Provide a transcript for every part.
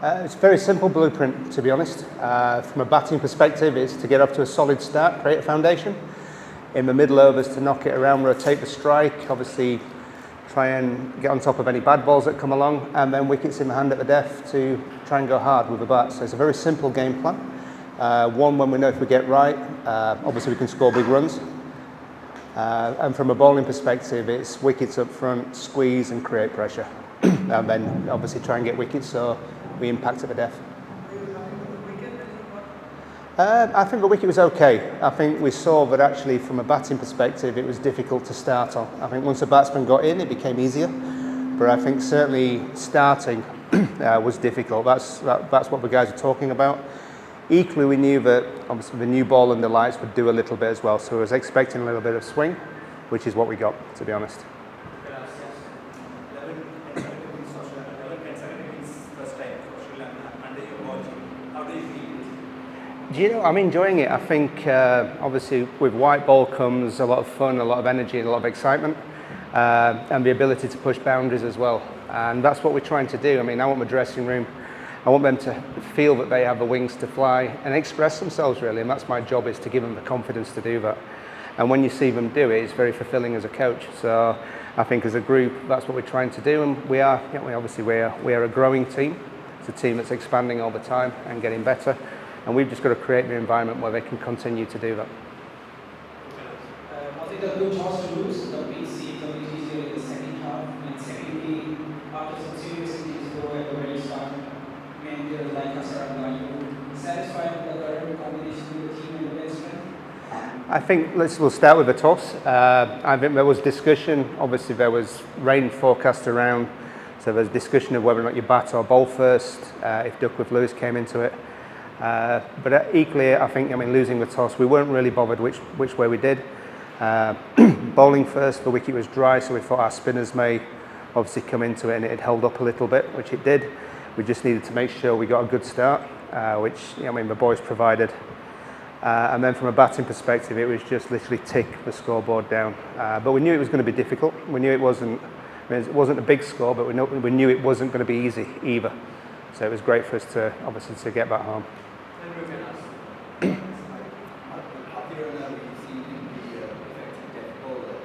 It's a very simple blueprint, to be honest. From a batting perspective, it's to get off to a solid start, create a foundation. In the middle overs, to knock it around, rotate the strike, obviously try and get on top of any bad balls that come along, and then wickets in the hand at the death to try and go hard with the bat. So it's a very simple game plan. One, when we know if we get right, obviously we can score big runs. And from a bowling perspective, it's wickets up front, squeeze and create pressure. And then obviously try and get wickets so we impact at the death. I think the wicket was okay. I think we saw that actually from a batting perspective it was difficult to start on. I think once the batsman got in it became easier, but I think certainly starting was difficult. That's what the guys are talking about. Equally we knew that obviously the new ball and the lights would do a little bit as well, so I was expecting a little bit of swing, which is what we got, to be honest. Do you know, I'm enjoying it. I think obviously with white ball comes a lot of fun, a lot of energy and a lot of excitement, and the ability to push boundaries as well. And that's what we're trying to do. I mean, I want my dressing room, I want them to feel that they have the wings to fly and express themselves really, and that's my job, is to give them the confidence to do that. And when you see them do it, it's very fulfilling as a coach. So I think as a group, that's what we're trying to do, and we are a growing team. It's a team that's expanding all the time and getting better. And we've just got to create the environment where they can continue to do that. Was it a good choice to lose the big seeds of the easier in the second half? And secondly, after some serious injuries go at the very start, managers like Pathirana, you satisfied with the current combination with the team and the bench strength? I think we'll start with the toss. I think there was discussion. Obviously, there was rain forecast around, so there's discussion of whether or not you bat or bowl first. If Duckworth Lewis came into it. But equally, I think, losing the toss, we weren't really bothered which way we did. Bowling first, the wicket was dry, so we thought our spinners may obviously come into it, and it had held up a little bit, which it did. We just needed to make sure we got a good start, which the boys provided. And then from a batting perspective, it was just literally tick the scoreboard down. But we knew it was going to be difficult. We knew it wasn't a big score, but we knew it wasn't going to be easy either. So it was great for us to get back home. Pathirana, we've seen him be an effective death bowler,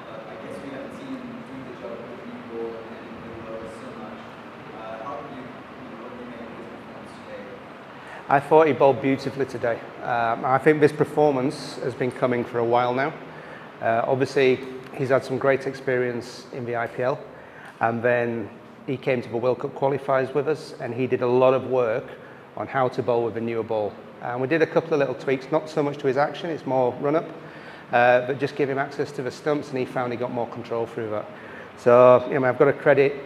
but I guess we haven't seen him do the job with the new ball and the lower so much. How do you make his performance today? I thought he bowled beautifully today. I think this performance has been coming for a while now. Obviously, he's had some great experience in the IPL, and then he came to the World Cup qualifiers with us, and he did a lot of work on how to bowl with a newer ball. And we did a couple of little tweaks, not so much to his action, it's more run-up, but just give him access to the stumps, and he found he got more control through that. So, I've got to credit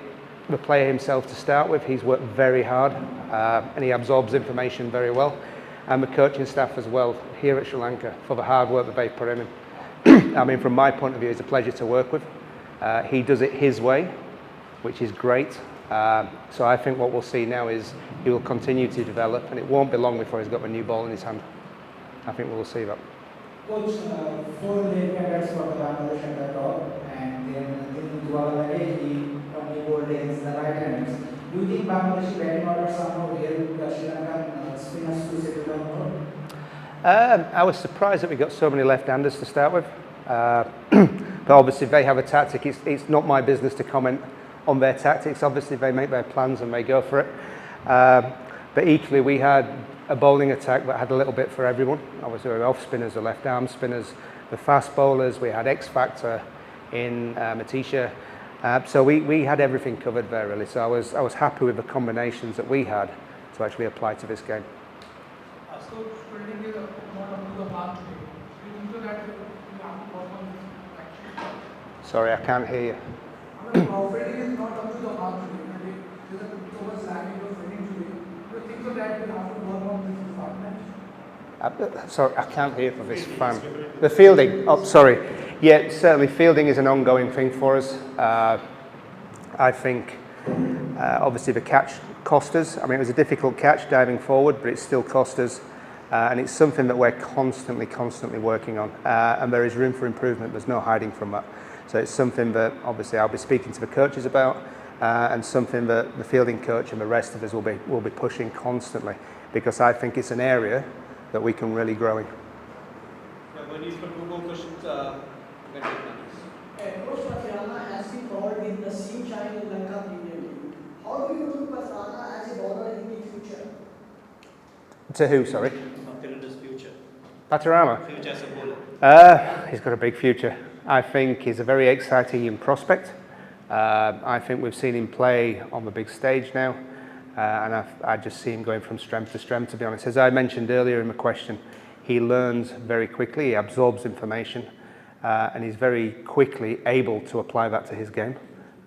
the player himself to start with. He's worked very hard, and he absorbs information very well, and the coaching staff as well here at Sri Lanka for the hard work that they put in him. From my point of view, it's a pleasure to work with. He does it his way, which is great. So I think what we'll see now is he will continue to develop, and it won't be long before he's got a new ball in his hand. I think we'll see that. Coach, 4 late wickets for the Bangladesh at the top, and then he only bowled against the right-handers. Do you think Bangladesh batting order somehow helped Sri Lankan spinners to settle down more? I was surprised that we got so many left-handers to start with. But obviously they have a tactic. It's not my business to comment on their tactics. Obviously they make their plans and they go for it. But equally we had a bowling attack that had a little bit for everyone. Obviously we were off spinners, the left arm spinners, the fast bowlers. We had X Factor in Matisha. So we had everything covered there really. So I was happy with the combinations that we had to actually apply to this game. So fielding is not up to the mark today. Do you think that you have to work on this actually? Sorry, I can't hear you. Fielding is not up to the mark today. There's a bit of a slagging of fielding today. Do you think that you have to work on this department? Sorry, I can't hear from this fan. The fielding, oh sorry. Yeah, certainly fielding is an ongoing thing for us. I think obviously the catch cost us. I mean, it was a difficult catch diving forward, but it still cost us. And it's something that we're constantly working on. And there is room for improvement. There's no hiding from that. So it's something that obviously I'll be speaking to the coaches about, and something that the fielding coach and the rest of us will be pushing constantly, because I think it's an area that we can really grow in. When he's got 2 more questions, you can take them. Coach Pathirana has been called in the Sri Lanka Premier League. How do you look Pathirana as a bowler in the future? To who, sorry? Pathirana's future. Pathirana? Future as a bowler. He's got a big future. I think he's a very exciting young prospect. I think we've seen him play on the big stage now, and I just see him going from strength to strength, to be honest. As I mentioned earlier in the question, he learns very quickly, he absorbs information, and he's very quickly able to apply that to his game.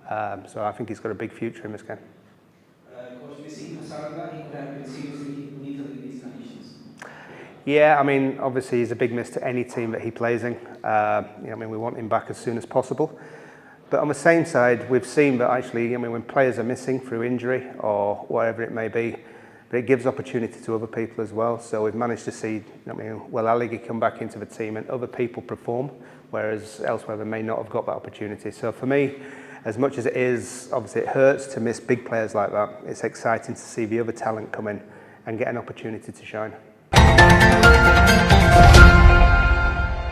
So I think he's got a big future in this game. Coach, missing Hasaranga, he could have been seriously lethal in these conditions. Yeah, I mean, obviously he's a big miss to any team that he plays in. We want him back as soon as possible. But on the same side, we've seen that actually, when players are missing through injury or whatever it may be, but it gives opportunity to other people as well. So we've managed to see, Will Aligi come back into the team and other people perform, whereas elsewhere they may not have got that opportunity. So for me, as much as it is, obviously it hurts to miss big players like that, it's exciting to see the other talent come in and get an opportunity to shine.